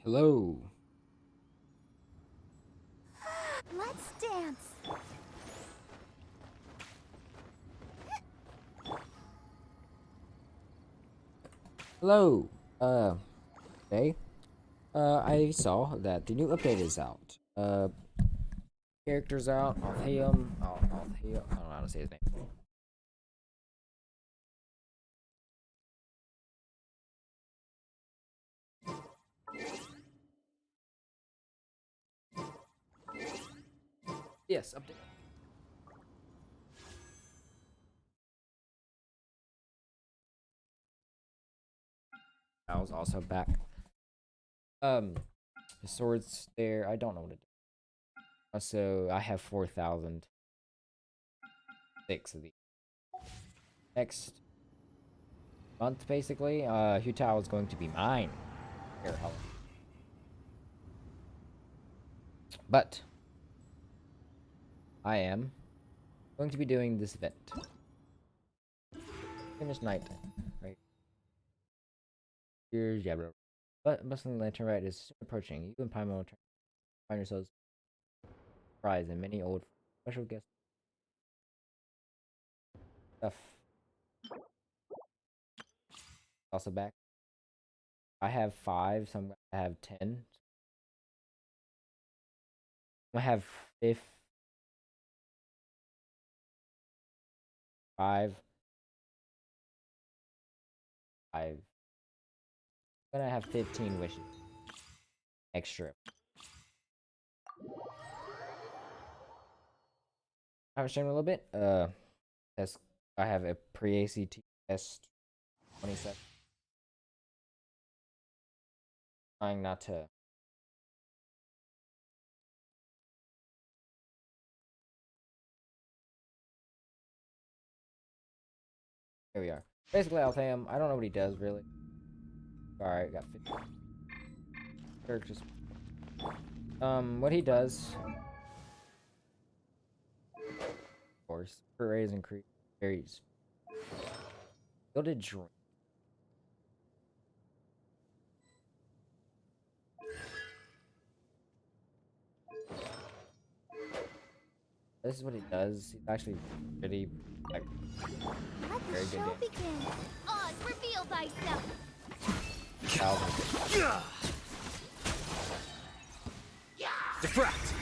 Hello. Let's dance. Hello. Today, I saw that the new update is out. Characters out. Altheum. I don't know how to say his name. Yes, update. I was also back. Um, the swords there. I don't know what it is. So I have 4,006 of these. Next month, basically, Hutao is going to be mine. Here, help. But I am going to be doing this event. Finish night. Right here, yeah, bro. But bustling lantern right is soon approaching. You and Paimon find yourselves surprised and many old special guest stuff also back. I have 5, so I have 10. I have 5. I'm gonna have 15 wishes extra. I have shown a little bit. Test. I have a pre-ACT test 27. Trying not to. Here we are. Basically, Altham. I don't know what he does really. Alright, got 50 characters. What he does, of course, for raise and creep varies. Gilded Dream. This is what he does. He's actually pretty, like, Let very the good show game. begin. Oz, reveal thyself. Defract!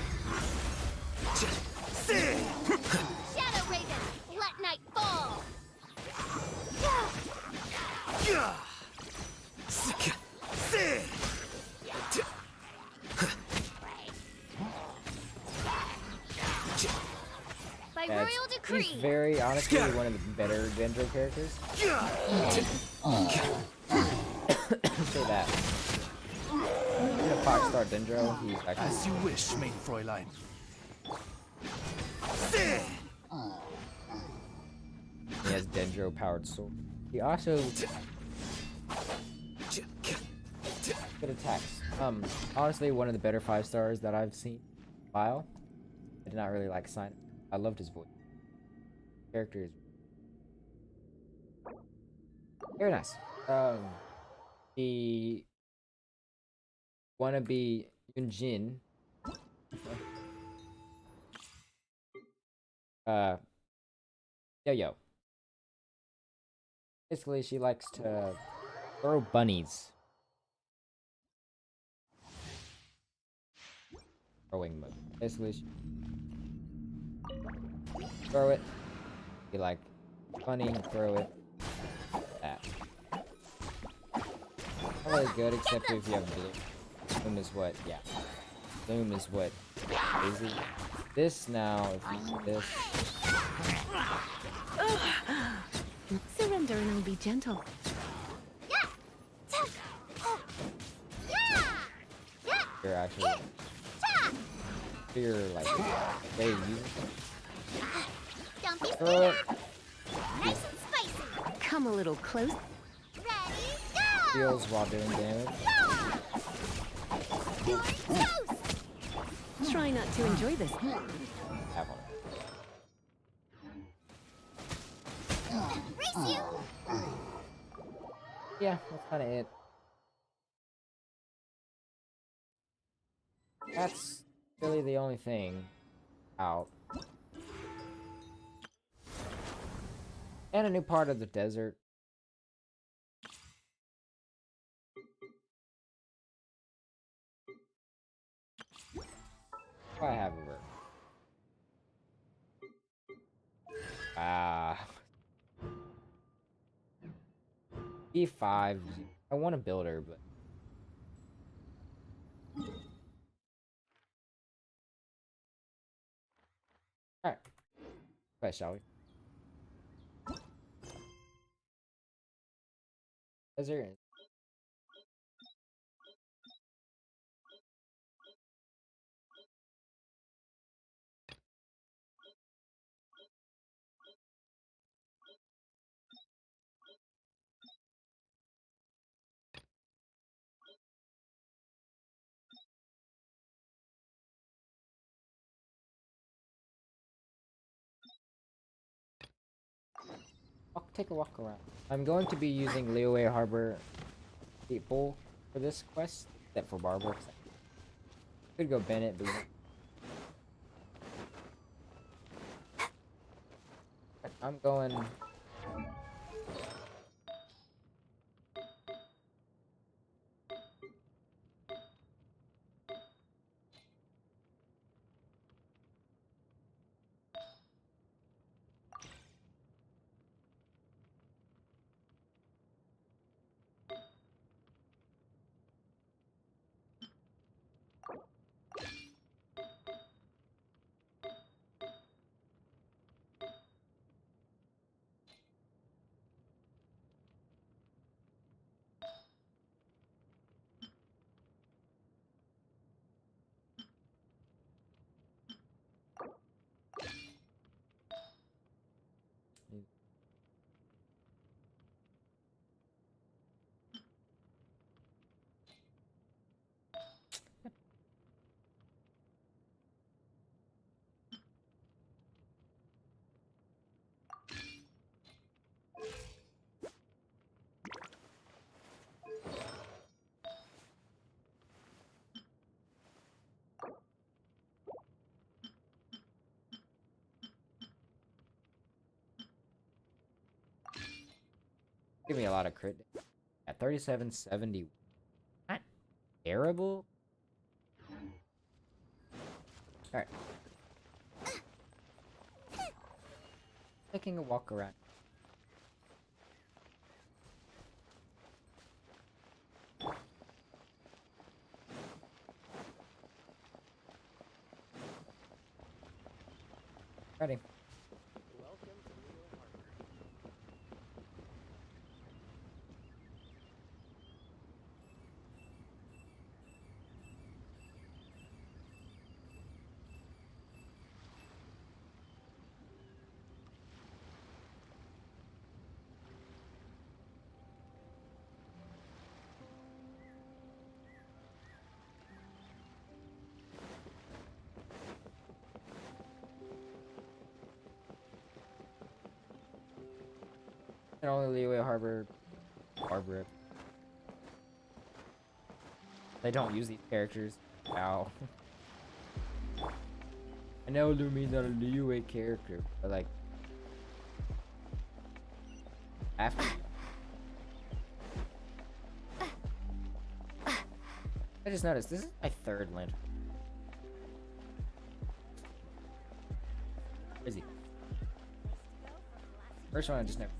Shadow Raven, let night fall. By Yeah, royal he's decree. very, honestly, one of the better Dendro characters. Say that. He's a 5-star Dendro. He's actually. As you wish, main Fräulein. He has Dendro powered sword. He also good attacks. Honestly, one of the better 5-stars that I've seen in a while. I did not really like Sign. I loved his voice. Character is very nice. The wannabe Yunjin. Uh, Yo. Basically, she likes to throw bunnies. Throwing mode. Basically, she throw it. You like bunny, throw it. That. Not really good, except if you have blue. Bloom is what, yeah. Bloom is what crazy. This now, if you see this, Surrender and I'll be gentle. you're actually, you're like, way using Don't be throw it. scared. Nice and spicy. Come a little close. Ready, go. Heals while doing damage. Toast. Try not to enjoy this. Have one. Race you. Yeah, that's kind of it. That's really the only thing out. And a new part of the desert. I have a river. Ah. E5. I want to build her, but. Alright. Play, shall we? Desert. I'll take a walk around. I'm going to be using Leeway Harbor people for this quest, except for Barbara. Could go Bennett, but I'm going. Give me a lot of crit. At 3770. Not terrible. Alright. Taking a walk around. Ready. And only Leeway Harbor. They don't use these characters. Ow. I know Lumi's not a Leeway character, but like after I just noticed this is my third lantern. Where is he? First one I just never.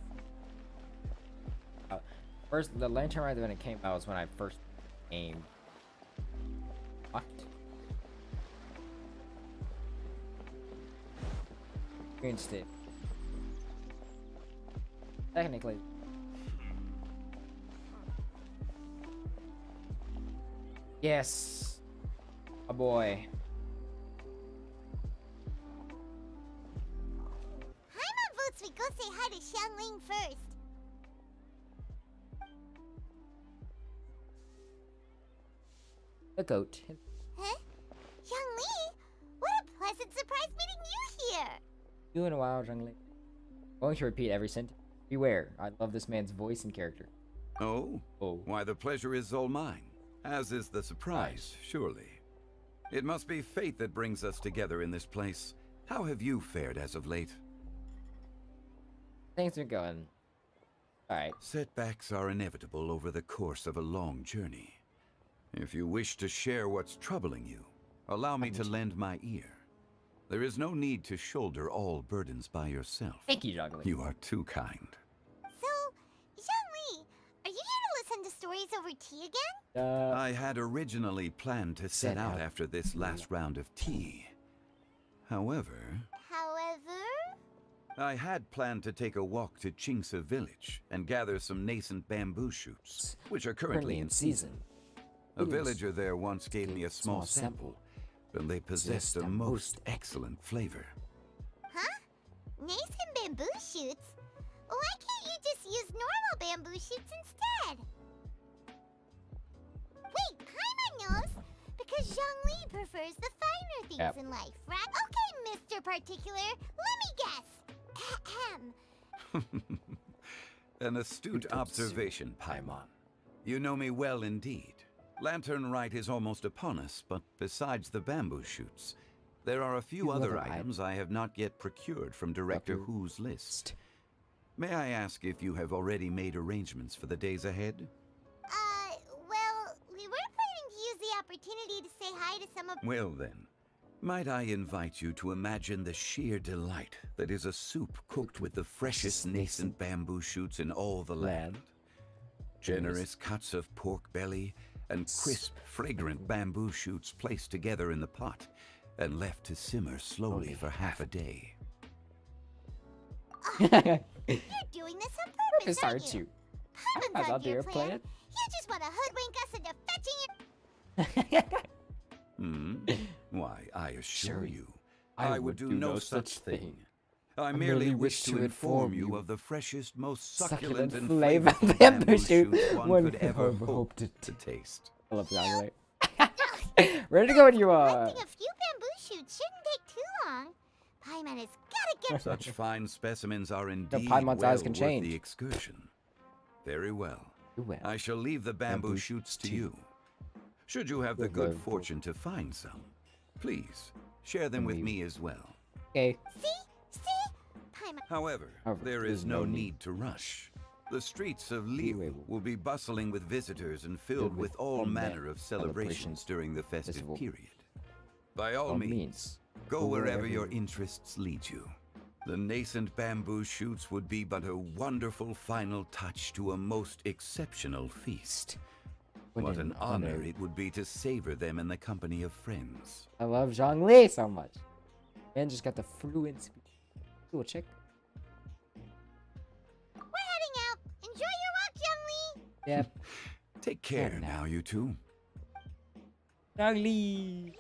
First, the lantern ride when it came out was when I first aimed. What? Green stick. Technically. Yes. A boy. Paimon votes we go say hi to Xiangling first. The goat. Huh? Xiangling? What a pleasant surprise meeting you here! Doing a while, Zhengli. Going to repeat every sentence. Beware, I love this man's voice and character. Oh? Oh. Why, the pleasure is all mine. As is the surprise, surely. It must be fate that brings us together in this place. How have you fared as of late? Things are going. Alright. Setbacks are inevitable over the course of a long journey. If you wish to share what's troubling you, allow me to lend my ear. There is no need to shoulder all burdens by yourself. Thank you, Juggling. You are too kind. So, Zhongli, are you here to listen to stories over tea again? I had originally planned to set out after this last round of tea. However, I had planned to take a walk to Chingsa village and gather some nascent bamboo shoots, which are currently in season. A villager there once gave me a small sample, and they possessed a most excellent flavor. Huh? Nascent bamboo shoots? Why can't you just use normal bamboo shoots instead? Wait, Paimon knows! Because Zhongli prefers the finer things in life, right? Okay, Mr. Particular, let me guess. Ahem. An astute observation, Paimon. You know me well indeed. Lantern Rite is almost upon us, but besides the bamboo shoots, there are a few other items I have not yet procured from Director Hu's list. May I ask if you have already made arrangements for the days ahead? Well, we were planning to use the opportunity to say hi to some of— Well then, might I invite you to imagine the sheer delight that is a soup cooked with the freshest nascent bamboo shoots in all the land. Generous cuts of pork belly and crisp, fragrant bamboo shoots placed together in the pot and left to simmer slowly for half a day. You're doing this on purpose, aren't you? I Paimon's on your plan. it. You just want to hoodwink us into fetching it. Why, I assure you, I I would do no such thing. I merely wish to inform you of the freshest, most succulent and flavor flavorful bamboo bamboo shoot shoots one could ever hope hope to taste. I love Juggling. Ready to go when you Collecting a few bamboo shoots shouldn't take too long. Paimon has gotta get— Such fine specimens are indeed Paimon's well eyes can worth change. the excursion. Very well. well. I shall leave the bamboo shoots to you. Should you have the good fortune to find some, please share them with me as well. Okay. See? Paimon. However, there is no need to rush. The streets of Liyue will be bustling with visitors and filled with all manner of celebrations during the festive period. By all means, go wherever your interests lead you. The nascent bamboo shoots would be but a wonderful final touch to a most exceptional feast. What an honor it would be to savor them in the company of friends. I love Zhongli so much. Man just got the fluent speech. Cool chick. We're heading out. Enjoy your walk, Zhongli. Yep. Take care now, you two. Zhongli.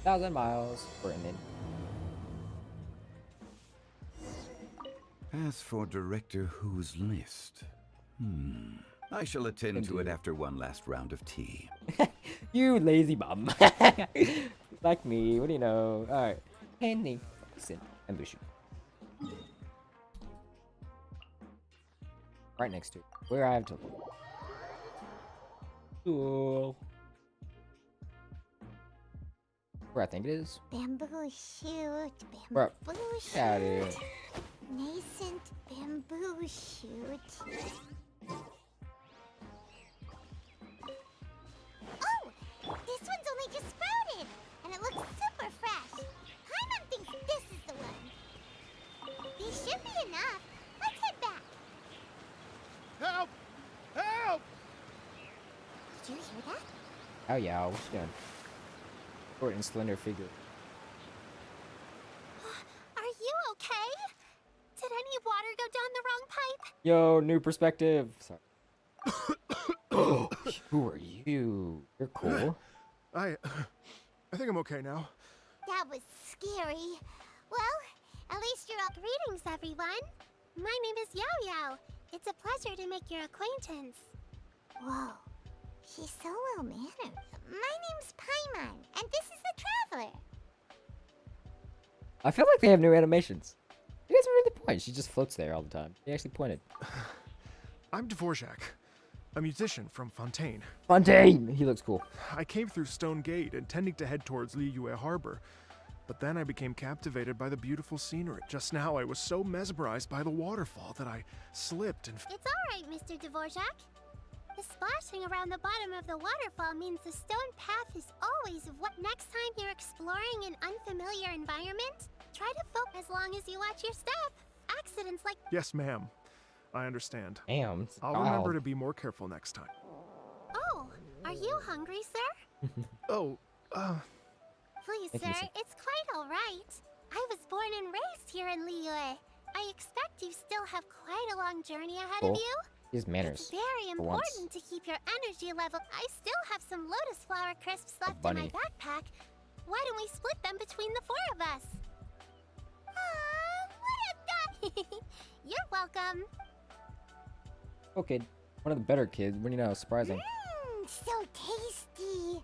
1,000 miles. We're in it. As for Director Hu's list, I shall attend to it after one last round of tea. You lazy bum. Like me. What do you know? Alright. Penny. Ambush. Right next to it. Where I have to look. Cool. Where I think it is. Bamboo shoot. Bro. Bamboo shoot. Get out of here. Nascent bamboo shoot. Oh! This one's only just sprouted, and it looks super fresh. Paimon thinks this is the one. These should be enough. Let's head back. Help! Help! Did you hear that? Oh yeah, what's she doing? Short and slender figure. Are you okay? Did any water go down the wrong pipe? Yo, new perspective. Sorry. Who are you? You're cool. I think I'm okay now. That was scary. Well, at least you're up. Greetings, everyone. My name is Yao Yao. It's a pleasure to make your acquaintance. Whoa, she's so well-mannered. My name's Paimon, and this is the Traveler. I feel like they have new animations. He doesn't really point. She just floats there all the time. He actually pointed. I'm Dvorak. a musician from Fontaine. Fontaine! He looks cool. I came through Stone Gate, intending to head towards Liyue Harbor. But then I became captivated by the beautiful scenery. Just now, I was so mesmerized by the waterfall that I slipped and... It's alright, Mr. Dvorak. The splashing around the bottom of the waterfall means the stone path is always what. Next time you're exploring an unfamiliar environment, try to focus as long as you watch your step. Accidents like... Yes, ma'am. I understand. Damn. I'll remember to be more careful next time. Oh, are you hungry, sir? Oh, Please, Thank you, sir, sir. it's quite alright. I was born and raised here in Liyue. I expect you still have quite a long journey ahead of Cool. you. He has manners. It's very for once. important to keep your energy level. I still have some lotus flower crisps left in my bunny. backpack. Why don't we split them between the four of us? What a guy! You're welcome. Okay, one of the better kids. When you know, surprising. Mmm, so tasty.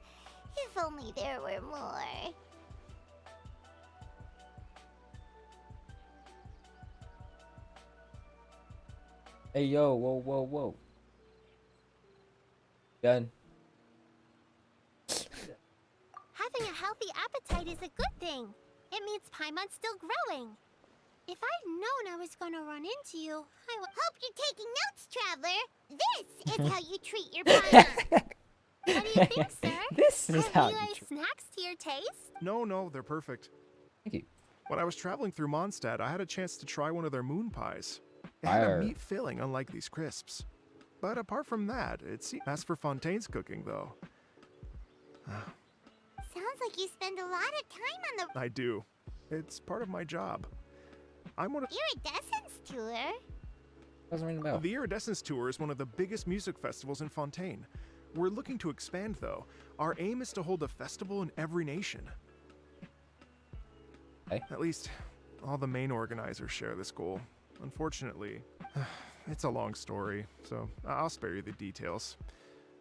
If only there were more. Hey, yo, whoa, whoa, whoa. Done. Having a healthy appetite is a good thing. It means Paimon's still growing. If I'd known I was gonna run into you, I would hope you're taking notes, traveler. This is how you treat your Paimon. What do you think, sir? This is how Have you you snacks to your taste? no, they're perfect. Thank you. When I was traveling through Mondstadt, I had a chance to try one of their moon pies. It had Fire. a meat filling, unlike these crisps. But apart from that, as for Fontaine's cooking, though, Sounds like you spend a lot of time on the I do. It's part of my job. I'm one of iridescence tour. Doesn't ring a bell. The Iridescence Tour is one of the biggest music festivals in Fontaine. We're looking to expand, though. Our aim is to hold a festival in every nation. Okay. At least, all the main organizers share this goal. Unfortunately, it's a long story, so I'll spare you the details.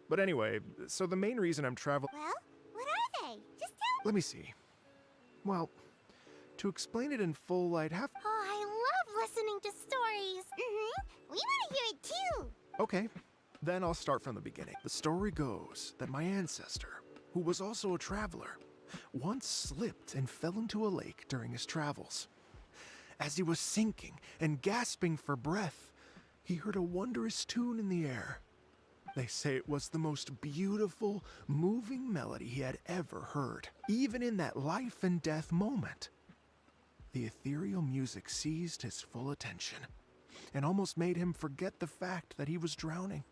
But anyway, so the main reason I'm traveling... Well, what are they? Just tell. Let me see. Well, to explain it in full, I'd have... Oh, I love listening to stories. We want to hear it too. Okay, then I'll start from the beginning. The story goes that my ancestor, who was also a traveler, once slipped and fell into a lake during his travels. As he was sinking and gasping for breath, he heard a wondrous tune in the air. They say it was the most beautiful, moving melody he had ever heard, even in that life and death moment. The ethereal music seized his full attention and almost made him forget the fact that he was drowning.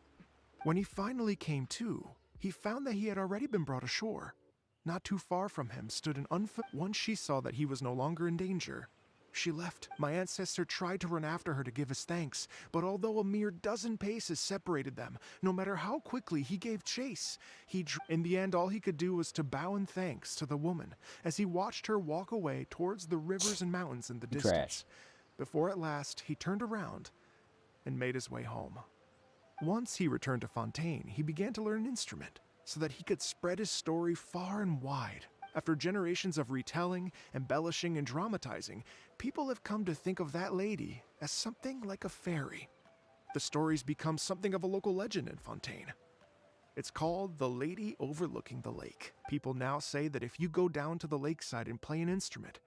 When he finally came to, he found that he had already been brought ashore. Not too far from him stood an Once she saw that he was no longer in danger, she left. My ancestor tried to run after her to give his thanks, but although a mere dozen paces separated them, no matter how quickly he gave chase, in the end all he could do was to bow in thanks to the woman as he watched her walk away towards the rivers and mountains in the You distance. trash. Before at last he turned around and made his way home. Once he returned to Fontaine, he began to learn an instrument so that he could spread his story far and wide. After generations of retelling, embellishing, and dramatizing, people have come to think of that lady as something like a fairy. The story's become something of a local legend in Fontaine. It's called The Lady Overlooking the Lake. People now say that if you go down to the lakeside and play an instrument,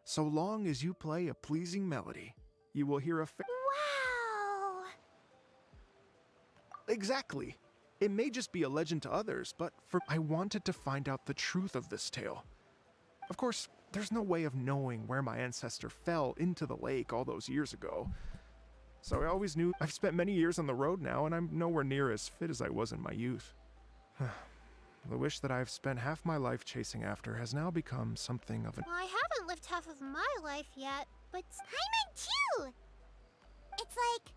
so long as you play a pleasing melody, you will hear a Wow. Exactly. It may just be a legend to others, but I wanted to find out the truth of this tale. Of course, there's no way of knowing where my ancestor fell into the lake all those years ago. So I always knew I've spent many years on the road now, and I'm nowhere near as fit as I was in my youth. The wish that I've spent half my life chasing after has now become something of an... Well, I haven't lived half of my life yet, but Paimon too. It's like,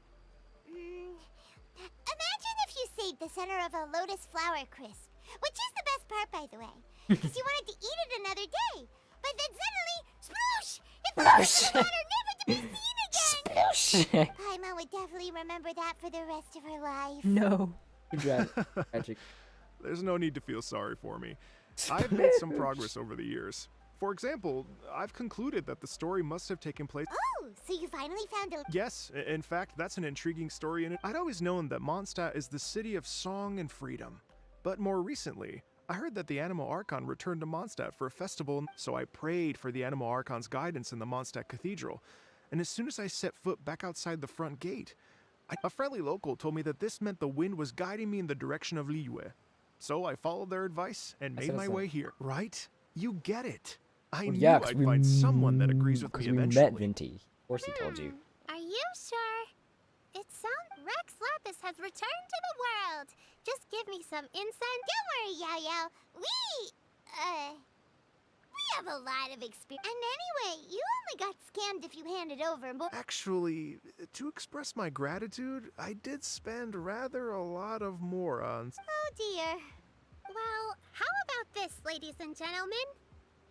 imagine if you saved the center of a lotus flower crisp, which is the best part, by the way, because you wanted to eat it another day. But then suddenly, sploosh! It falls in the water, never to be seen again. Paimon would definitely remember that for the rest of her life. No. Good job. Magic. There's no need to feel sorry for me. I've made some progress over the years. For example, I've concluded that the story must have taken place. Oh, so you finally found a... Yes, in fact, that's an intriguing story in it. I'd always known that Mondstadt is the city of song and freedom. But more recently, I heard that the Animal Archon returned to Mondstadt for a festival, so I prayed for the Animal Archon's guidance in the Mondstadt Cathedral. And as soon as I set foot back outside the front gate, a friendly local told me that this meant the wind was guiding me in the direction of Liyue. So I followed their advice and made my way here. Right? You get it. I knew Yeah, 'cause I'd find someone that agrees with me we eventually. met Venti. Of course he told you. Are you sure? It sounds Rex Lapis has returned to the world. Just give me some incense. Don't worry, Yao Yao. We have a lot of experience. And anyway, you only got scammed if you handed over more. Actually, to express my gratitude, I did spend rather a lot of morons. Oh dear. Well, how about this, ladies and gentlemen?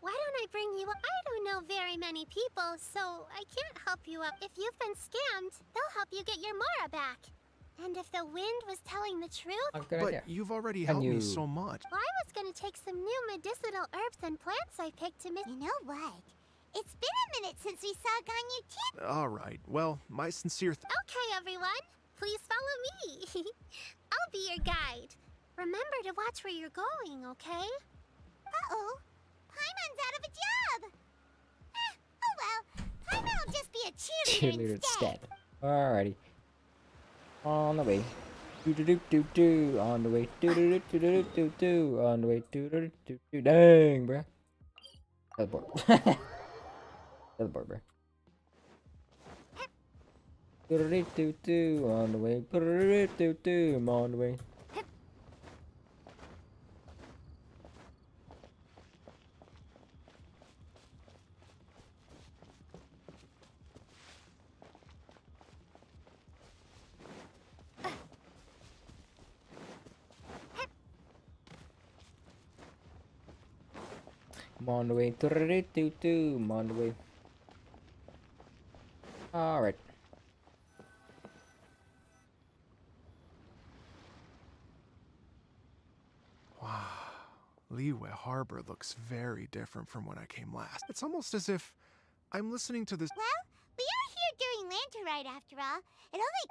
Why don't I bring you up? I don't know very many people, so I can't help you up. If you've been scammed, they'll help you get your Mora back. And if the wind was telling the truth, Oh, good But idea. you've already Can helped me you- so much. well, I was gonna take some new medicinal herbs and plants I picked to You know what? It's been a minute since we saw Ganyu Tip. All right, well, my sincere Okay, everyone, please follow me. I'll be your guide. Remember to watch where you're going, okay? Uh-oh. Paimon's out of a job. Oh well. Paimon'll just be a cheerleader Cheerleader instead. instead. Alrighty. On the way. Do do do do do. On the way. Do do do do do do do. On the way. Do do do do. Dang, bruh. Teleport. Teleport, bruh. Do do do do. On the way. Do do do do. I'm on the way. I'm on the way. Do-do-do-do-do. I'm on the way. Alright. Wow. Liyue Harbor looks very different from when I came last. It's almost as if I'm listening to this. Well, we are here during Lanterite after all.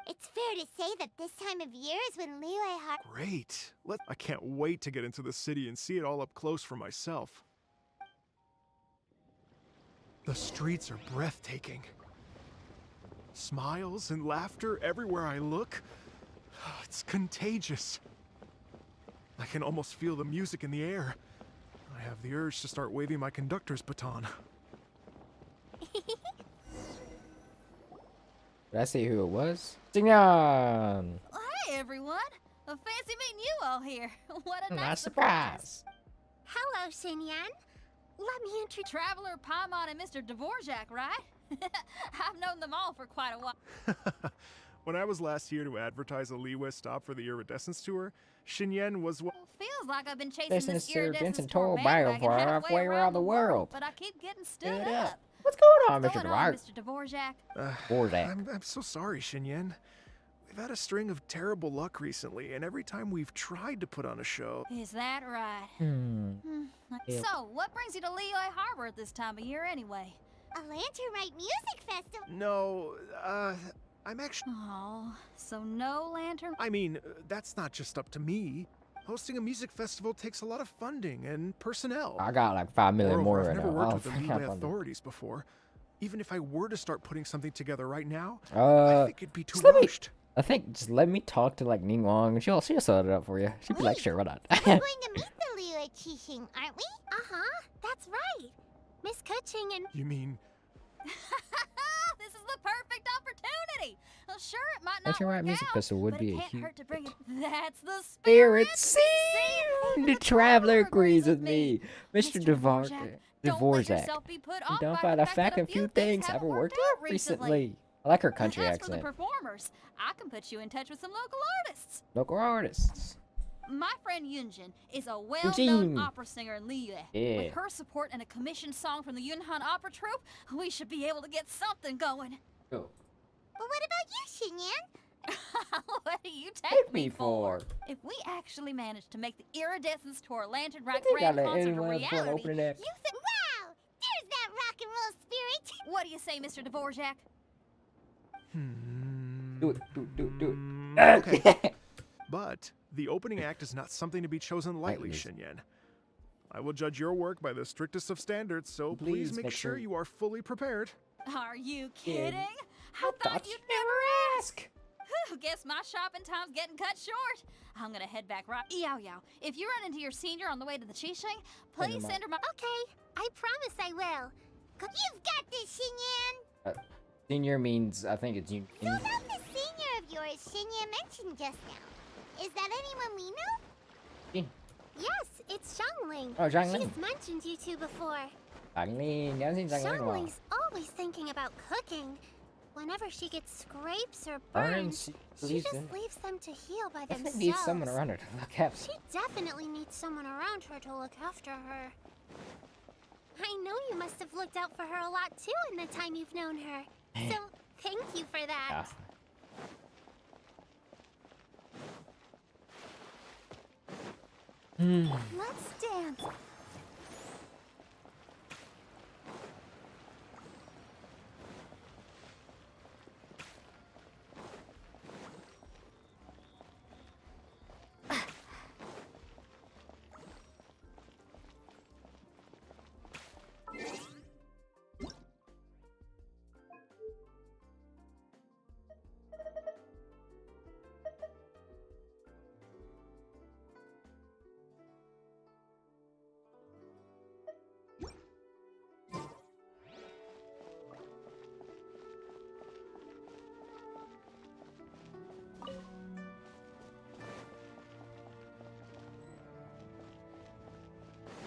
It's fair to say that this time of year is when Liyue Harbor... Great. I can't wait to get into the city and see it all up close for myself. The streets are breathtaking. Smiles and laughter everywhere I look. It's contagious. I can almost feel the music in the air. I have the urge to start waving my conductor's baton. Did I see who it was? Xingyan! Hey everyone! A fancy meeting you all here. What a Nice nice surprise! Hello, Xinyan. Let me introduce... Traveler, Paimon, and Mr. Dvorak, right? I've known them all for quite a while. When I was last here to advertise a Liyue stop for the Iridescence tour, Xinyan was Feels like I've been chasing This this is iridescence Vincent tour Toll Bio bandwagon for halfway around the world, but I keep getting stood up. What's going on, What's Mr. going on, Dvorak? Mr. Dvorak? Dvorak. I'm so sorry, Xinyan. We've had a string of terrible luck recently, and every time we've tried to put on a show... Is that right? Yep. So, what brings you to Liyue Harbor at this time of year anyway? A Lanterite music festival. No, I'm actually... Oh, so no lantern? I mean, that's not just up to me. Hosting a music festival takes a lot of funding and personnel. I got like 5 million more Moreover, right I've never now. worked Oh, with the fuck, Liyue I'm- authorities before. Even if I were to start putting something together right now, I Uh, think it'd be too just let me- rushed. I think just let me talk to like Ning Wong and she'll set it up for you. She'll be like, sure, why not? We're going to meet the Liyue Qixing, aren't we? Uh-huh, that's right. Miss Kuching and... You mean... This is the perfect opportunity. Well, sure, it might not Lanterite work Music out, Festival would but be it a can't huge... hurt to bring it. That's the Spirit spirit. scene! The traveler agrees with me. Mr. Dvorak, don't let Dvorak. yourself be put off Don't by find the a fact fact that a few things haven't worked out recently. I like her country As for the accent. performers, I can put you in touch with some local artists. Local artists. My friend Yunjin is a well-known Yunjin. opera singer in Liyue. Yeah. With her support and a commissioned song from the Yunhan Opera Troupe, we should be able to get something going. Cool. But what about you, Xinyan? What do you Take take me me for. If we actually manage to make the Iridescence Tour Lantern I Right think I Grand let concert a anyone have fun reality, opening that. you think... Wow, rock and roll spirit. What do you say, Mr. Dvorak? Do it, do Okay. But the opening act is not something to be chosen lightly, Liz. Xinyan. I will judge your work by the strictest of standards, so please make sure you are fully prepared. Are you kidding? I Thought thought you you'd never ask. Whew, guess my shopping time's getting cut short. I'm gonna head back right. Yow yow. If you run into your senior on the way to the Qixing, please send her my. Okay, I promise I will. You've got this, Xinyan. Senior means, I think it's you. So about the senior of yours Xinyan mentioned just now. Is that anyone we know? Jin. Yes, it's Xiangling. Oh, Xiangling. She's mentioned you two before. Xiangling, I haven't seen Xiangling in a while. Xiangling's always thinking about cooking. Whenever she gets scrapes or Burns, burns, she she leaves just them. leaves them to heal by Definitely themselves. needs someone around her to look after. She definitely needs someone around her to look after her. I know you must have looked out for her a lot too in the time you've known her. So, thank you for that. Yeah. Let's dance.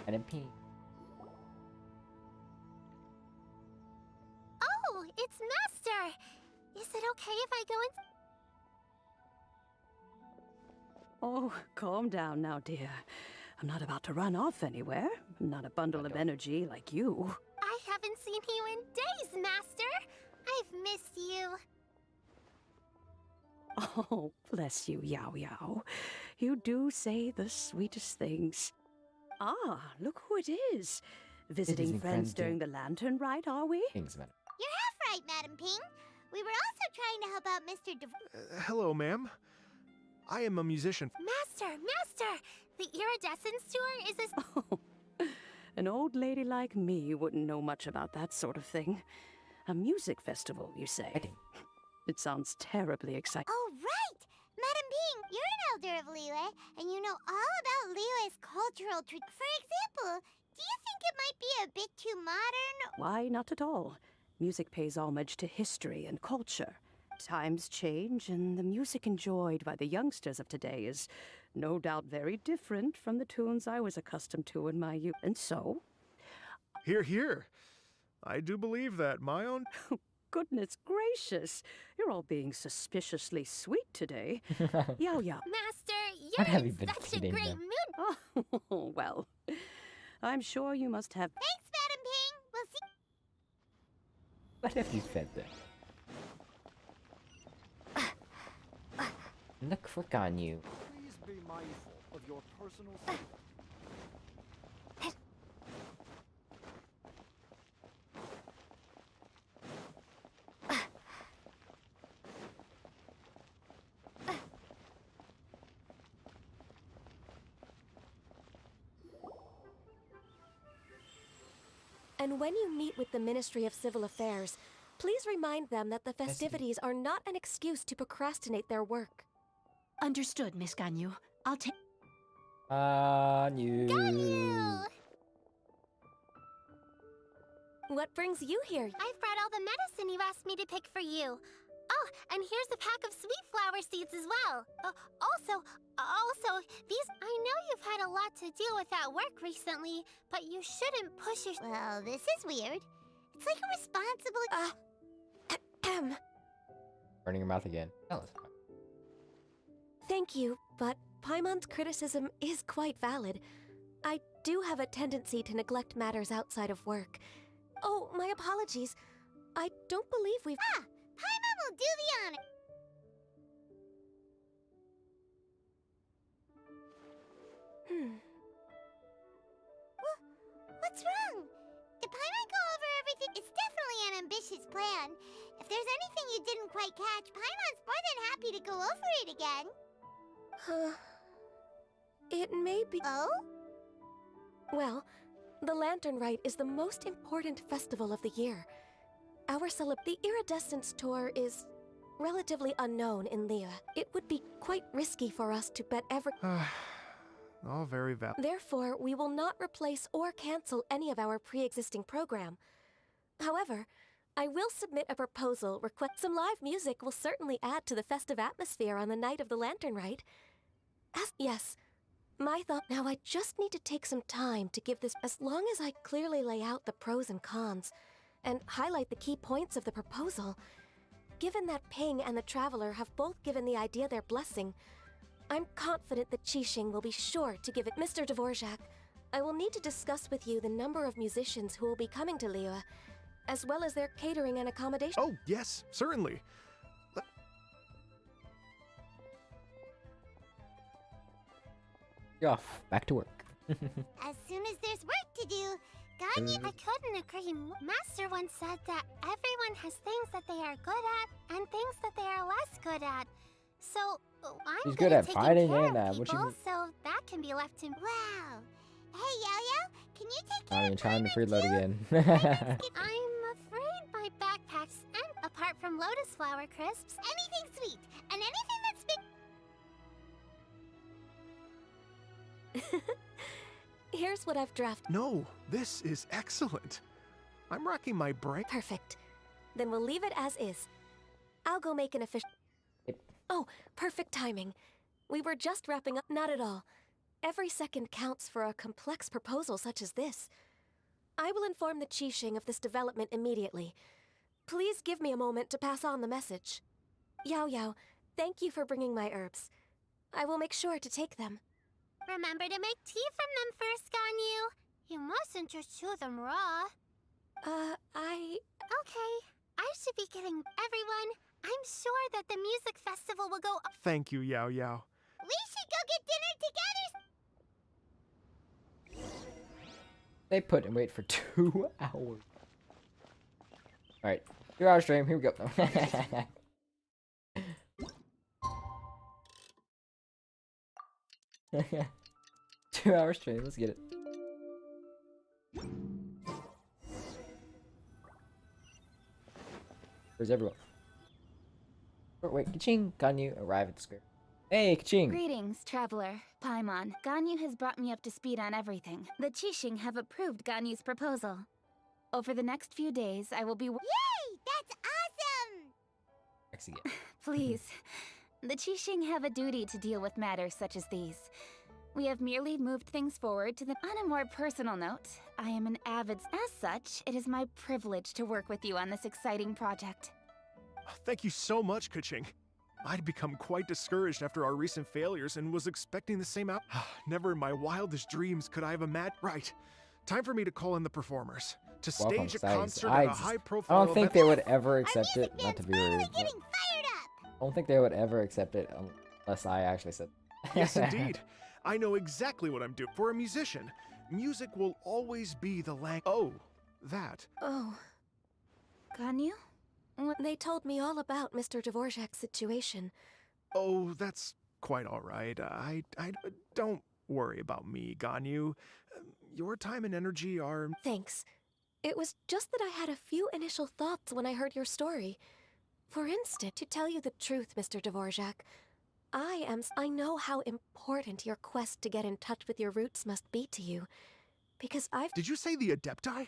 And then pee. Oh, it's Master. Is it okay if I go in? Oh, calm down now, dear. I'm not about to run off anywhere. I'm not a bundle of energy like you. I haven't seen you in days, Master. I've missed you. Oh, bless you, Yao Yao. You do say the sweetest things. Ah, look who it is. Visiting friends during the lantern rite, are we? Things matter. You're half right, Madam Ping. We were also trying to help out Mr. Hello, ma'am. I am a musician. Master! The iridescence tour is a... Oh, an old lady like me wouldn't know much about that sort of thing. A music festival, you say? Wedding. It sounds terribly exciting. Oh, right! Madam Ping, you're an elder of Liyue, and you know all about Liyue's cultural For example, do you think it might be a bit too modern? Why, not at all. Music pays homage to history and culture. Times change, and the music enjoyed by the youngsters of today is no doubt very different from the tunes I was accustomed to in my youth. And so, Hear, hear. I do believe that my own... goodness gracious, you're all being suspiciously sweet today. Yao Yao. Master, What you're have you in been such a feeding great them? mood. Oh, well, I'm sure you must have. Thanks, Madam Ping. We'll see. What have you fed them? Look quick on you. Please be mindful of your personal safety. And when you meet with the Ministry of Civil Affairs, please remind them that the festivities are not an excuse to procrastinate their work. Understood, Miss Ganyu. I'll take. You. You! What brings you here? I've brought all the medicine you asked me to pick for you. Oh, and here's a pack of sweet flower seeds as well. Also, these... I know you've had a lot to deal with at work recently, but you shouldn't push your... Well, this is weird. It's like a responsible... Burning your mouth again. Tell us. Thank you, but Paimon's criticism is quite valid. I do have a tendency to neglect matters outside of work. Oh, my apologies. I don't believe we've... Ah! Paimon will do the honor. What's wrong? Did Paimon go over everything? anything you didn't quite catch, Paimon's more than happy to go over it again. It may be. Oh? Well, the Lantern Rite is the most important festival of the year. The Iridescence Tour is relatively unknown in Liyue. It would be quite risky for us to bet every. All very valid. Therefore, we will not replace or cancel any of our pre-existing program. However, I will submit a proposal request. Some live music will certainly add to the festive atmosphere on the night of the Lantern Rite. Yes, my thought. Now I just need to take some time to give this. As long as I clearly lay out the pros and cons, and highlight the key points of the proposal. Given that Ping and the Traveler have both given the idea their blessing, I'm confident that Qixing will be sure to give it. Mr. Dvorak, I will need to discuss with you the number of musicians who will be coming to Liyue, as well as their catering and accommodation. Oh, yes, certainly. You're off. Back to work. As soon as there's work to do, Ganyu. I couldn't agree more. Master once said that everyone has things that they are good at and things that they are less good at. So I'm She's good good at taking fighting care and of what you people, mean? so that can be left to. Wow. Hey, Yo-Yo, can you take care I'm of trying to Paimon freeload too? again. I'm afraid my backpacks, and apart from lotus flower crisps, anything sweet and anything that's big. Here's what I've drafted. No, this is excellent. I'm racking my brain. Perfect. Then we'll leave it as is. I'll go make an official. Yep. Oh, perfect timing. We were just wrapping up. Not at all. Every second counts for a complex proposal such as this. I will inform the Qixing of this development immediately. Please give me a moment to pass on the message. Yao Yao, thank you for bringing my herbs. I will make sure to take them. Remember to make tea from them first, Ganyu. You mustn't just chew them raw. Okay, I should be getting everyone. I'm sure that the music festival will go. Thank you, Yao Yao. We should go get dinner together. They put and wait for 2 hours. Alright, 2 hour stream, here we go. 2 hour stream, let's get it. Where's everyone? Oh, wait, Kaching, Ganyu arrive at the square. Hey, Kaching! Greetings, traveler. Paimon. Ganyu has brought me up to speed on everything. The Qixing have approved Ganyu's proposal. Over the next few days, I will be. Yay! That's awesome! Sexy again. Please. The Qixing have a duty to deal with matters such as these. We have merely moved things forward to the. On a more personal note, I am an avid. As such, it is my privilege to work with you on this exciting project. Thank you so much, Kaching. I'd become quite discouraged after our recent failures and was expecting the same out. Never in my wildest dreams could I have imagined. Right. Time for me to call in the performers. To Welcome, stage a guys. concert I at a just- high-profile I don't think event. they would ever Our accept music it, not to band's be rude. finally But getting fired up. I don't think they would ever accept it unless I actually said. Yes, indeed. I know exactly what I'm doing. For a musician, music will always be the language. Oh, that. Oh, Ganyu? they told me all about Mr. Dvorak's situation. Oh, that's quite all right. I don't worry about me, Ganyu. Your time and energy are. Thanks. It was just that I had a few initial thoughts when I heard your story. For instance, to tell you the truth, Mr. Dvorak, I know how important your quest to get in touch with your roots must be to you. Because I've. Did you say the Adepti?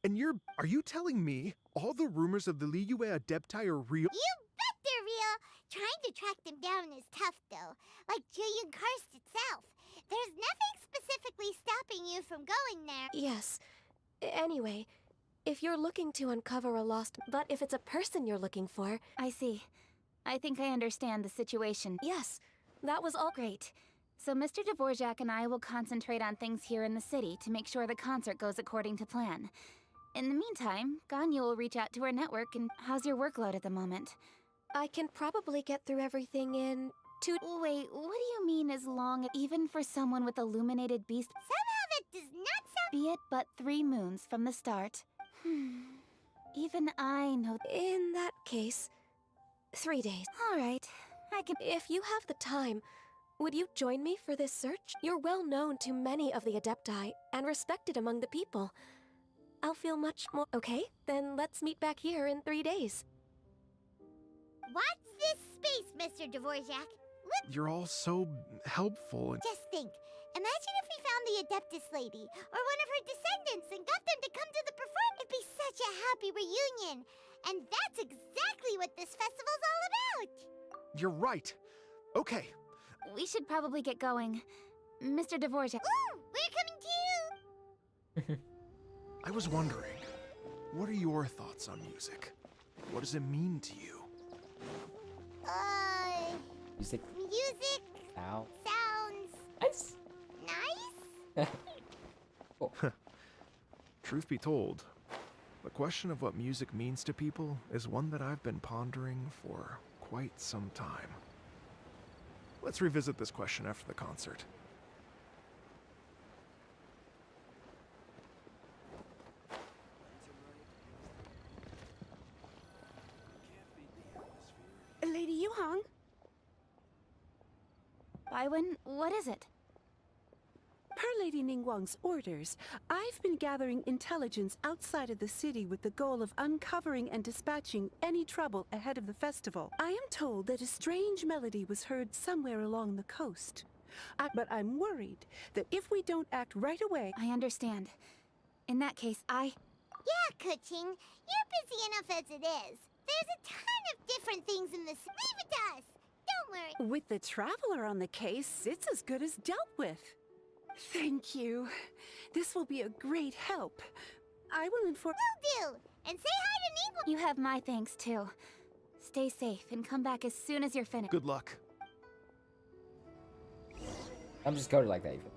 And are you telling me all the rumors of the Liyue Adepti are real? You bet they're real. Trying to track them down is tough, though. Like Julian Karst itself. There's nothing specifically stopping you from going there. Yes. Anyway, if you're looking to uncover a lost. But if it's a person you're looking for. I see. I think I understand the situation. Yes, that was all. Great. So Mr. Dvorak and I will concentrate on things here in the city to make sure the concert goes according to plan. In the meantime, Ganyu will reach out to her network and how's your workload at the moment? I can probably get through everything in 2. Wait, what do you mean as long even for someone with illuminated beast? Somehow that does not sound. Be it but 3 moons from the start. Even I know. In that case, 3 days. All right, I can. If you have the time, would you join me for this search? You're well known to many of the Adepti and respected among the people. I'll feel much more... Okay, then let's meet back here in 3 days. Watch this space, Mr. Dvorak. Look, You're all so helpful and... just think. Imagine if we found the Adeptus lady, or one of her descendants, and got them to come to the performance. It'd be such a happy reunion. And that's exactly what this festival's all about. You're right. Okay, We should probably get going. Mr. Dvorak. Ooh, we're coming to you. I was wondering, what are your thoughts on music? What does it mean to you? Music. Music Ow. sounds Nice. nice. Truth be told, the question of what music means to people is one that I've been pondering for quite some time. Let's revisit this question after the concert. Lady Yuhang? Baiwen, what is it? Per Lady Ningguang's orders, I've been gathering intelligence outside of the city with the goal of uncovering and dispatching any trouble ahead of the festival. I am told that a strange melody was heard somewhere along the coast. But I'm worried that if we don't act right away... I understand. In that case, Yeah, Kuching, you're busy enough as it is. There's a ton of different things in this. Leave it to us. Don't worry. With the Traveler on the case, it's as good as dealt with. Thank you. This will be a great help. I will inform... Will do. And say hi to Ningguang. You have my thanks too. Stay safe and come back as soon as you're finished. Good luck. I'm just coded like that, even.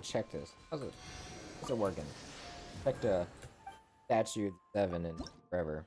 Check this. How's it working? Check the statue 7 and forever.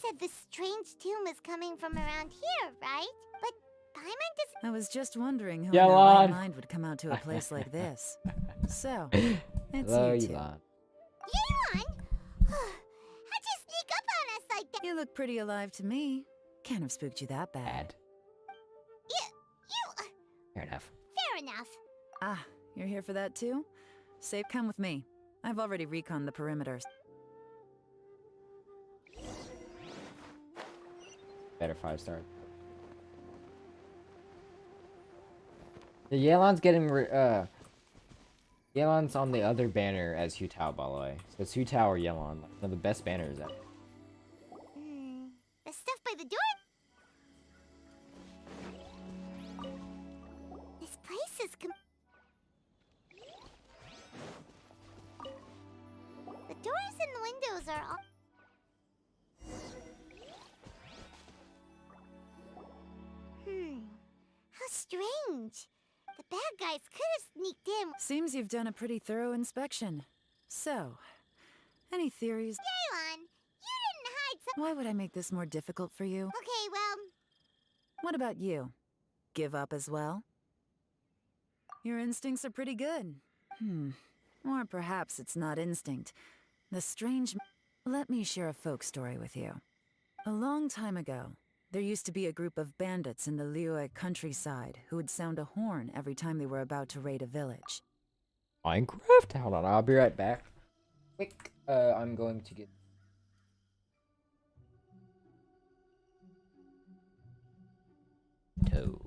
Said the strange tune was coming from around here, right? But Paimon doesn't. I was just wondering who in Yeah, their right Lon. mind would come out to a place like this. So, it's Hello, you two. Elon. Yeon! How'd you sneak up on us like that? You look pretty alive to me. Can't have spooked you that bad. Bad. You. Fair enough. Fair enough. Ah, you're here for that too? Safe, come with me. I've already reconned the perimeters. Better 5-star. The Yelan's getting Yelan's on the other banner as Hu Tao, by the way. So it's Hu Tao or Yelan, like one of the best banners ever. The stuff by the door. This place is the doors and the windows are all. How strange. The bad guys could have sneaked in. Seems you've done a pretty thorough inspection. So, any theories? Yelan, you didn't hide some. Why would I make this more difficult for you? Okay, well, What about you? Give up as well? Your instincts are pretty good. Or perhaps it's not instinct. The strange... Let me share a folk story with you. A long time ago, there used to be a group of bandits in the Liyue countryside who would sound a horn every time they were about to raid a village. Minecraft? Hold on, I'll be right back. Quick, I'm going to get... Toe.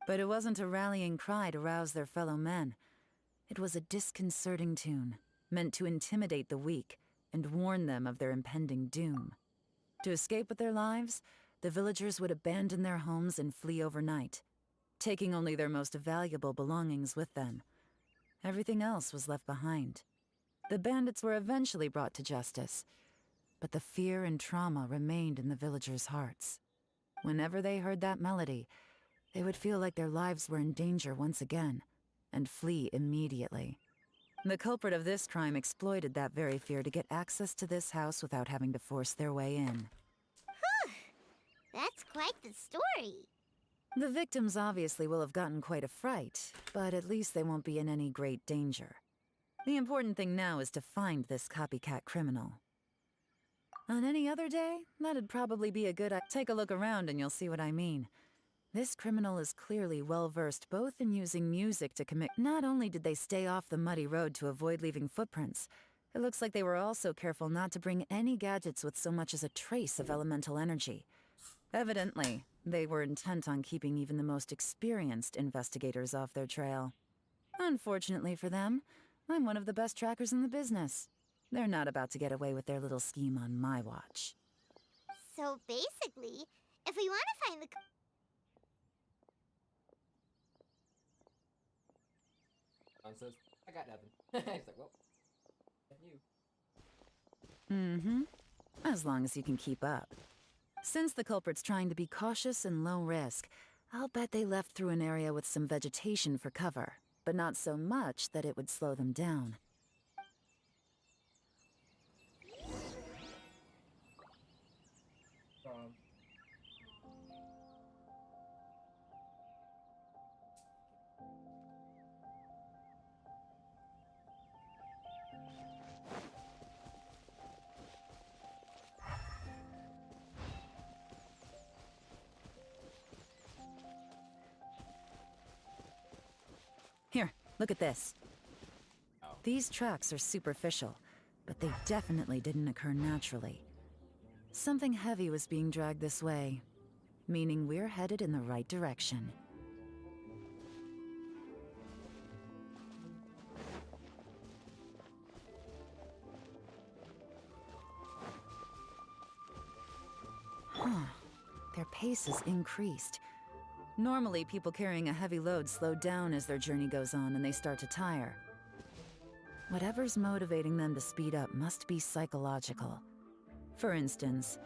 But it wasn't a rallying cry to rouse their fellow men. It was a disconcerting tune, meant to intimidate the weak and warn them of their impending doom. To escape with their lives, the villagers would abandon their homes and flee overnight, taking only their most valuable belongings with them. Everything else was left behind. The bandits were eventually brought to justice, but the fear and trauma remained in the villagers' hearts. Whenever they heard that melody, they would feel like their lives were in danger once again, and flee immediately. The culprit of this crime exploited that very fear to get access to this house without having to force their way in. That's quite the story. The victims obviously will have gotten quite a fright, but at least they won't be in any great danger. The important thing now is to find this copycat criminal. On any other day, that'd probably be a good idea. Take a look around and you'll see what I mean. This criminal is clearly well-versed both in using music to commit. Not only did they stay off the muddy road to avoid leaving footprints, it looks like they were also careful not to bring any gadgets with so much as a trace of elemental energy. Evidently, they were intent on keeping even the most experienced investigators off their trail. Unfortunately for them, I'm one of the best trackers in the business. They're not about to get away with their little scheme on my watch. So basically, if we want to find the... John says, I got nothing. He's like, well, you. Mm-hmm. As long as you can keep up. Since the culprit's trying to be cautious and low risk, I'll bet they left through an area with some vegetation for cover, but not so much that it would slow them down. Here, look at this. These tracks are superficial, but they definitely didn't occur naturally. Something heavy was being dragged this way, meaning we're headed in the right direction. Huh. Their pace has increased. Normally, people carrying a heavy load slow down as their journey goes on and they start to tire. Whatever's motivating them to speed up must be psychological. For instance,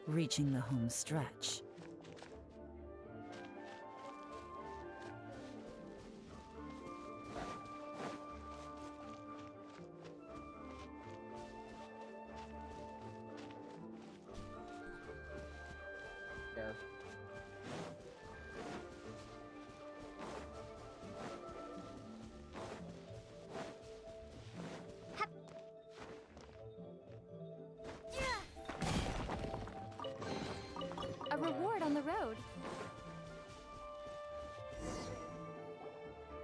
reaching the home stretch. Fair. A reward on the road.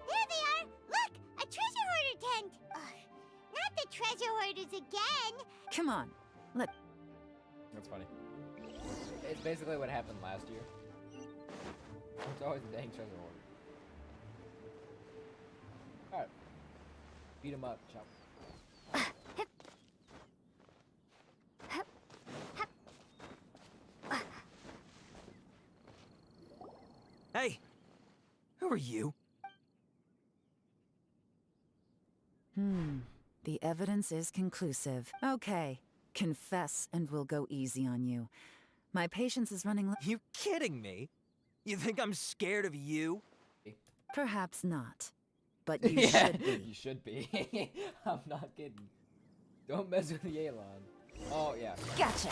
There they are! Look! A treasure hoarder tent! Ugh, not the treasure hoarders again! Come on, That's funny. It's basically what happened last year. It's always the dang treasure hoarder. Alright. Beat him up, chop. Hey! Who are you? The evidence is conclusive. Okay, confess and we'll go easy on you. My patience is running low. You kidding me? You think I'm scared of you? Perhaps not, but you Yeah, should be. you should be. I'm not kidding. Don't mess with the Yelan. Oh, yeah. Gotcha!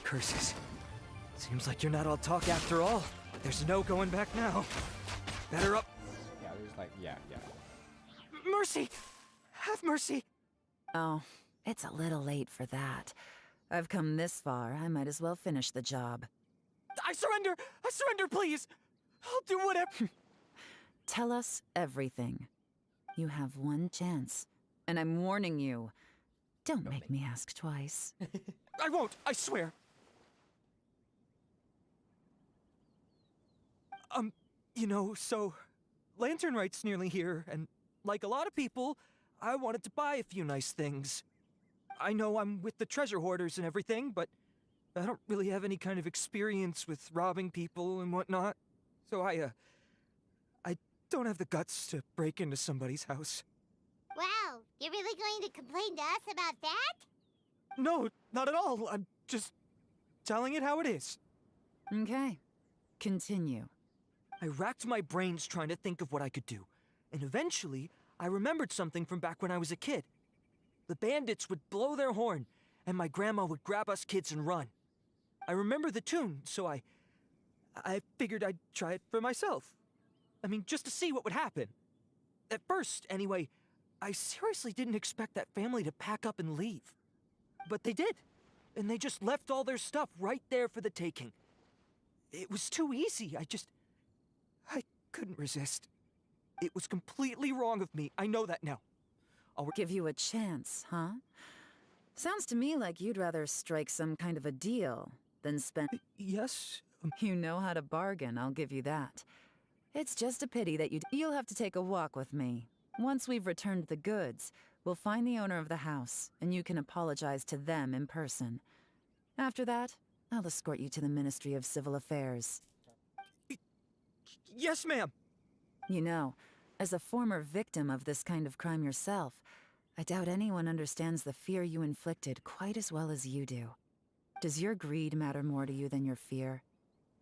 Curses. Seems like you're not all talk after all. There's no going back now. Better up. Yeah, there's like, yeah. Mercy! Have mercy! Oh, it's a little late for that. I've come this far, I might as well finish the job. I surrender! I surrender, please! I'll do whatever. Tell us everything. You have one chance, and I'm warning you. Don't make me ask twice. I won't, I swear. So Lantern Rite's nearly here, and like a lot of people, I wanted to buy a few nice things. I know I'm with the treasure hoarders and everything, but I don't really have any kind of experience with robbing people and whatnot. So I don't have the guts to break into somebody's house. Wow, you're really going to complain to us about that? No, not at all. I'm just telling it how it is. Okay. Continue. I racked my brains trying to think of what I could do, and eventually, I remembered something from back when I was a kid. The bandits would blow their horn, and my grandma would grab us kids and run. I remember the tune, so I figured I'd try it for myself. I mean, just to see what would happen. At first, anyway, I seriously didn't expect that family to pack up and leave. But they did, and they just left all their stuff right there for the taking. It was too easy. I couldn't resist. It was completely wrong of me. I know that now. I'll give you a chance, huh? Sounds to me like you'd rather strike some kind of a deal than spend... Yes? You know how to bargain, I'll give you that. It's just a pity that you'll have to take a walk with me. Once we've returned the goods, we'll find the owner of the house, and you can apologize to them in person. After that, I'll escort you to the Ministry of Civil Affairs. Yes, ma'am! You know, as a former victim of this kind of crime yourself, I doubt anyone understands the fear you inflicted quite as well as you do. Does your greed matter more to you than your fear?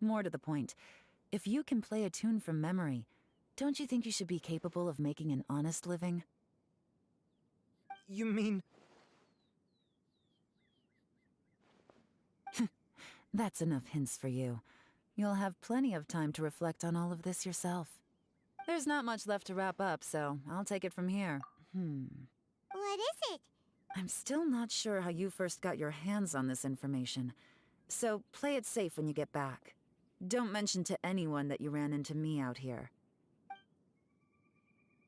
More to the point, if you can play a tune from memory, don't you think you should be capable of making an honest living? You mean... That's enough hints for you. You'll have plenty of time to reflect on all of this yourself. There's not much left to wrap up, so I'll take it from here. What is it? I'm still not sure how you first got your hands on this information, so play it safe when you get back. Don't mention to anyone that you ran into me out here.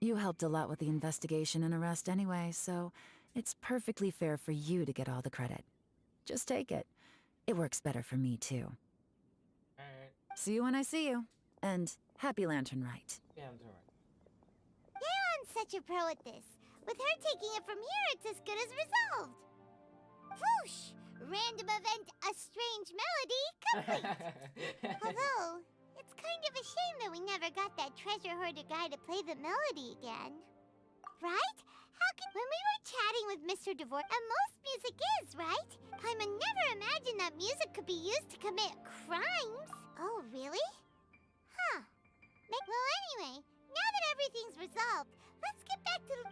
You helped a lot with the investigation and arrest anyway, so it's perfectly fair for you to get all the credit. Just take it. It works better for me, too. See you when I see you. And happy Lantern Rite. Yeah, I'm doing right. Yeon's such a pro at this. With her taking it from here, it's as good as resolved. Whoosh! Random event, a strange melody, complete! Although, it's kind of a shame that we never got that treasure hoarder guy to play the melody again. Right? How could... When we were chatting with Mr. DeVore, and most music is, right? Paimon never imagined that music could be used to commit crimes. Oh, really? Huh. Well, anyway, now that everything's resolved, let's get back to the...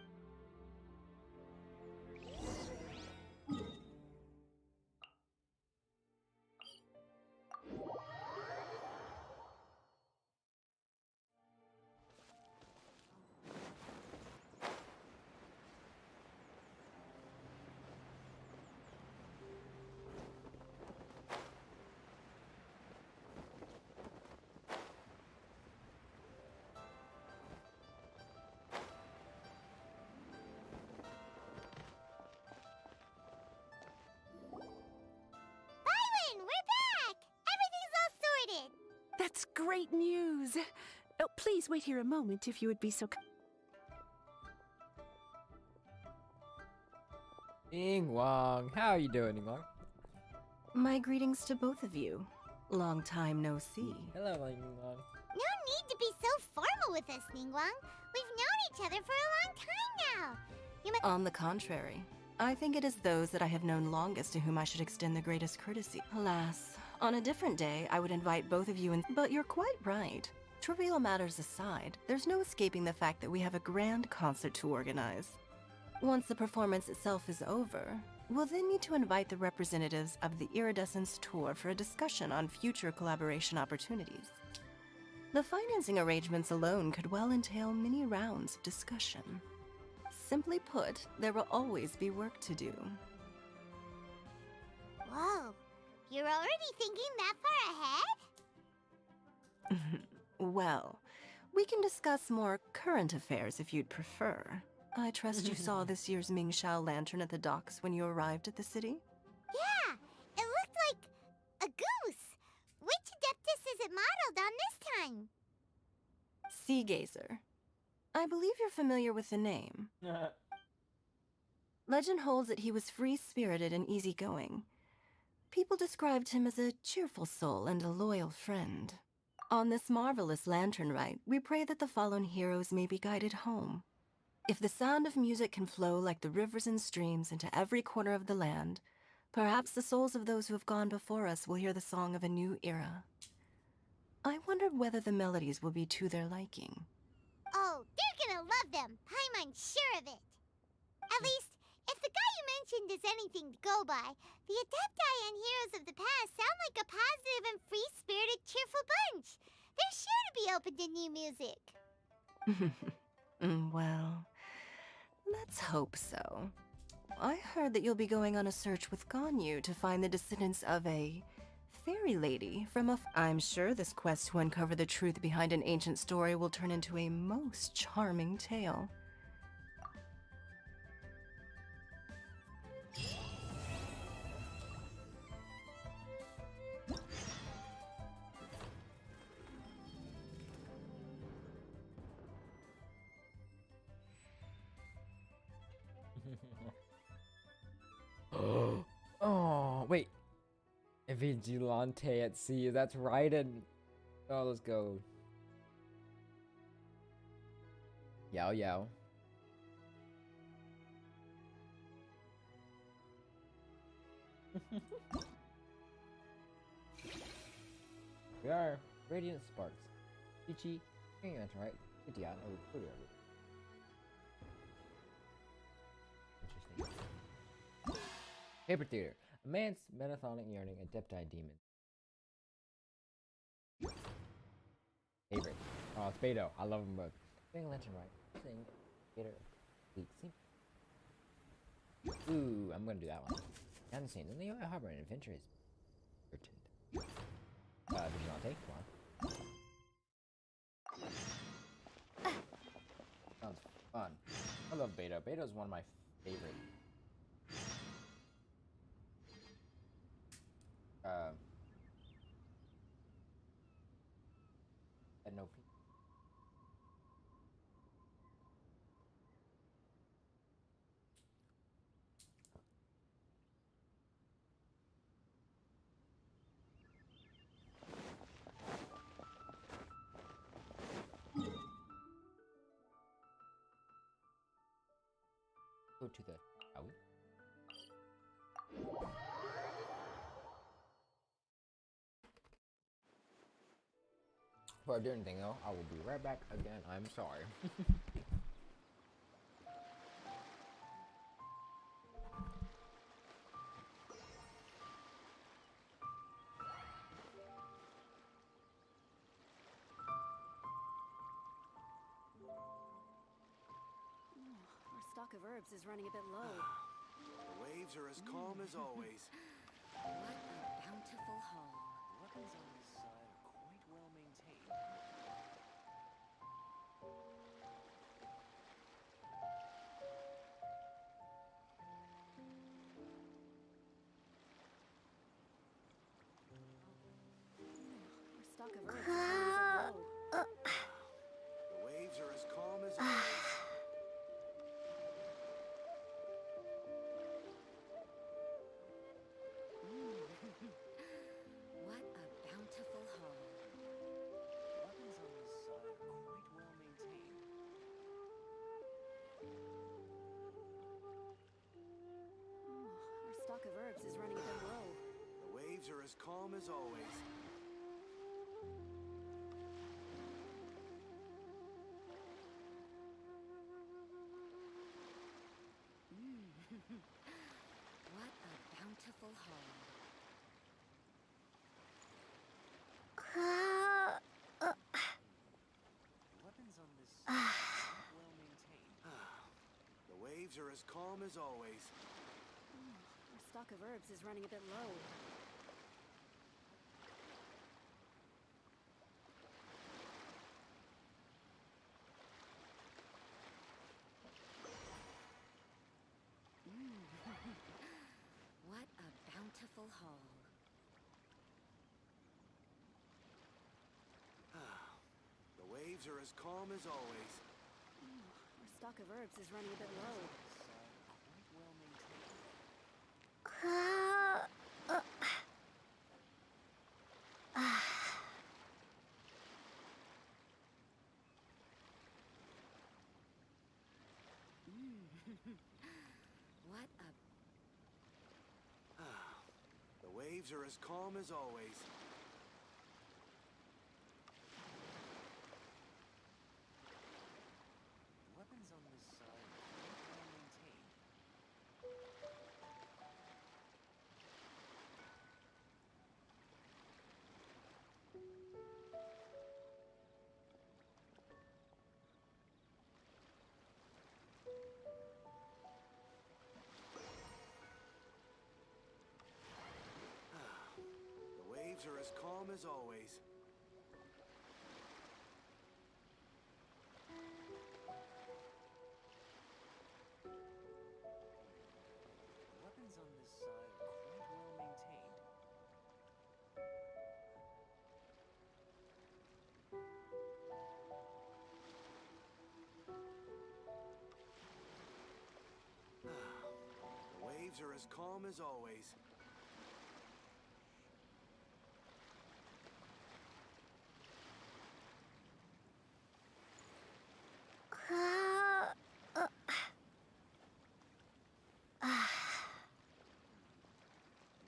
That's great news! Oh, please wait here a moment if you would be so kind. Ningguang, how are you doing, Ningguang? My greetings to both of you. Long time no see. Hello, Ningguang. No need to be so formal with us, Ningguang. We've known each other for a long time now. On the contrary, I think it is those that I have known longest to whom I should extend the greatest courtesy. Alas, on a different day, I would invite both of you in. But you're quite right. Trivial matters aside, there's no escaping the fact that we have a grand concert to organize. Once the performance itself is over, we'll then need to invite the representatives of the Iridescence Tour for a discussion on future collaboration opportunities. The financing arrangements alone could well entail many rounds of discussion. Simply put, there will always be work to do. Whoa, you're already thinking that far ahead? Well, we can discuss more current affairs if you'd prefer. I trust you saw this year's Mingxiao lantern at the docks when you arrived at the city? Yeah, it looked like a goose. Which Adeptus is it modeled on this time? Sea Gazer. I believe you're familiar with the name. Legend holds that he was free-spirited and easygoing. People described him as a cheerful soul and a loyal friend. On this marvelous lantern rite, we pray that the fallen heroes may be guided home. If the sound of music can flow like the rivers and streams into every corner of the land, perhaps the souls of those who have gone before us will hear the song of a new era. I wondered whether the melodies will be to their liking. Oh, they're gonna love them. I'm sure of it. At least, if the guy you mentioned is anything to go by, the Adepti and Heroes of the Past sound like a positive and free-spirited, cheerful bunch. They're sure to be open to new music. Well, let's hope so. I heard that you'll be going on a search with Ganyu to find the descendants of a fairy lady from a... I'm sure this quest to uncover the truth behind an ancient story will turn into a most charming tale. Oh, wait. Vigilante at sea. That's right. And oh, let's go. Yao Yao. We are Radiant Sparks. Ichi, that's right. Idiot, a recruiter. Interesting. Paper Theater. A man's metaphonic yearning, Adepti demon. Favorite. Oh, it's Beto. I love them both. Sing Lantern right. Sing. Gator. Sing. Ooh, I'm gonna do that one. Behind the scenes in the harbor, an adventure is written. Vigilante, come on. Sounds fun. I love Beto. Beto's one of my favorite. And no. Go to the. Are we? Before I do anything though, I will be right back again. I'm sorry. Our stock of herbs is running a bit low. The waves are as calm as always. What a bountiful haul. Weapons on this side are quite well maintained. Our stock of herbs is running a bit low. The waves are as calm as always. What a bountiful haul. Weapons on this side are quite well maintained. Our stock of herbs is running a bit low. The waves are as calm as always. What a bountiful haul. Weapons on this side are quite well maintained. The waves are as calm as always. Our stock of herbs is running a bit low. What a bountiful haul. The waves waves are as calm as always. Our stock of herbs is running a bit low. Quite well maintained. What a... The waves are as calm as always. Weapons on this side quite well maintained. The waves are as calm as always. Weapons on this side quite well maintained. The waves are as calm as always.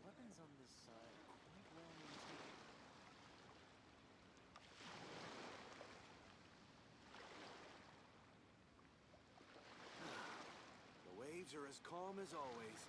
Weapons on this side quite well maintained. The waves are as calm as always.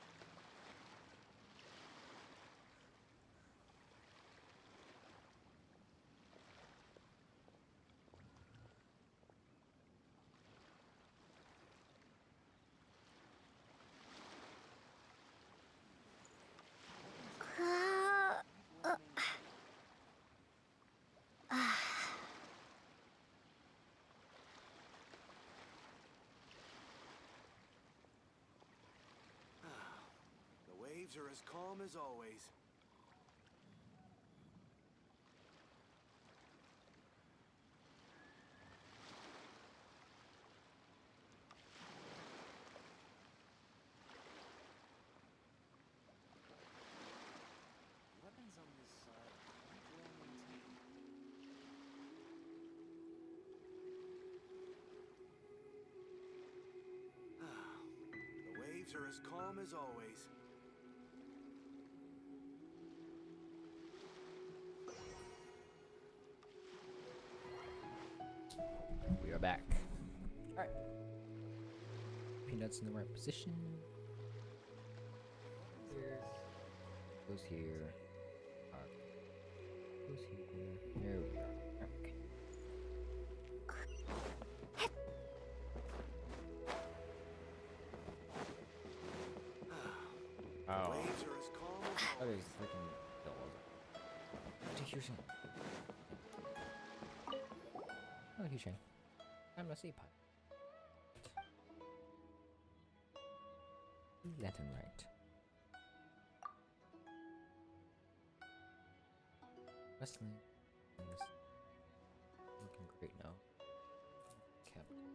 The waves are as calm as always. Weapons on this side quite well maintained. The waves are as calm as always. We are back. Alright. Peanuts in the right position. Here. Goes here. Goes here. There we go. Okay. The waves are as calm as Oh, always. there's freaking dolls. Take your shot. Oh, he's trying. I'm a sea pot. Left and right. Wrestling is looking great now. Cabinet.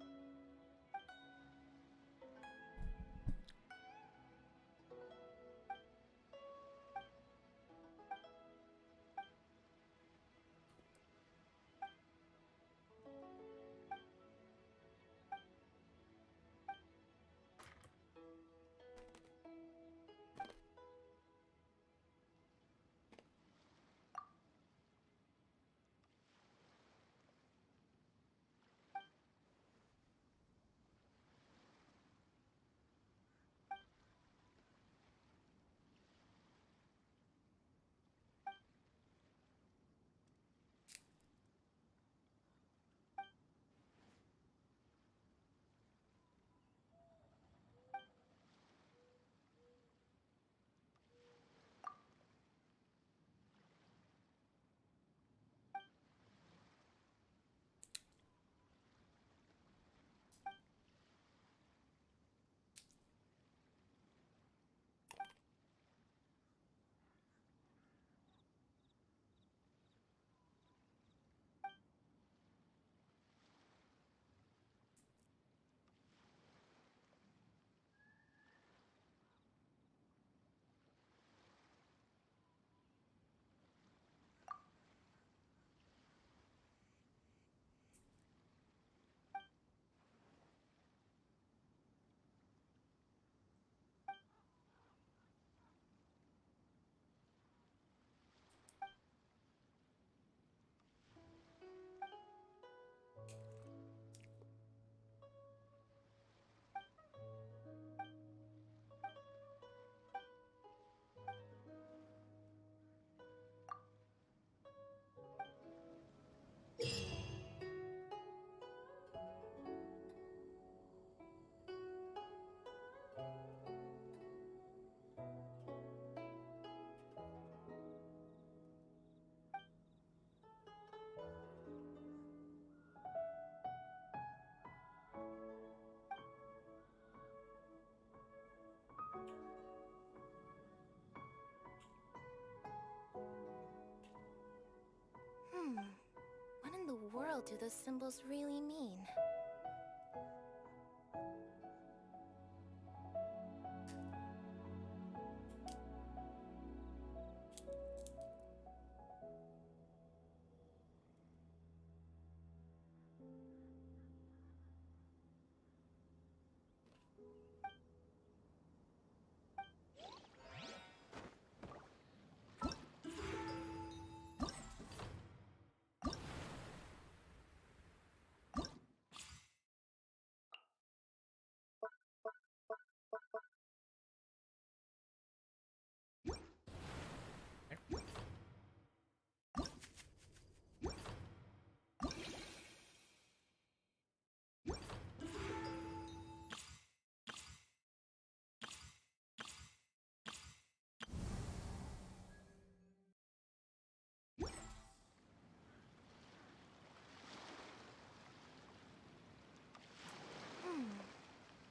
world do those symbols really mean?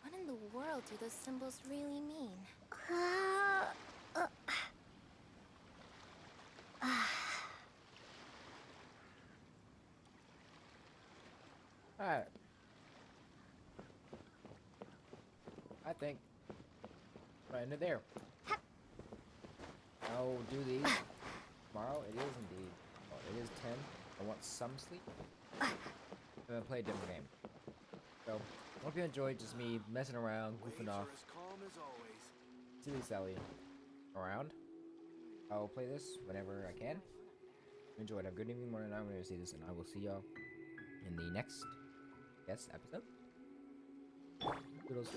What in the world do those symbols really mean? Alright. I think we'll end it there. I'll do these tomorrow. It is indeed. Oh, it is 10. I want some sleep. I'm gonna play a different game. So, hope you enjoyed just me messing around, goofing off. Silly Sally around. I'll play this whenever I can. Enjoy it. Have a good evening, morning, night. I'm gonna see this, and I will see y'all in the next episode. Toodles.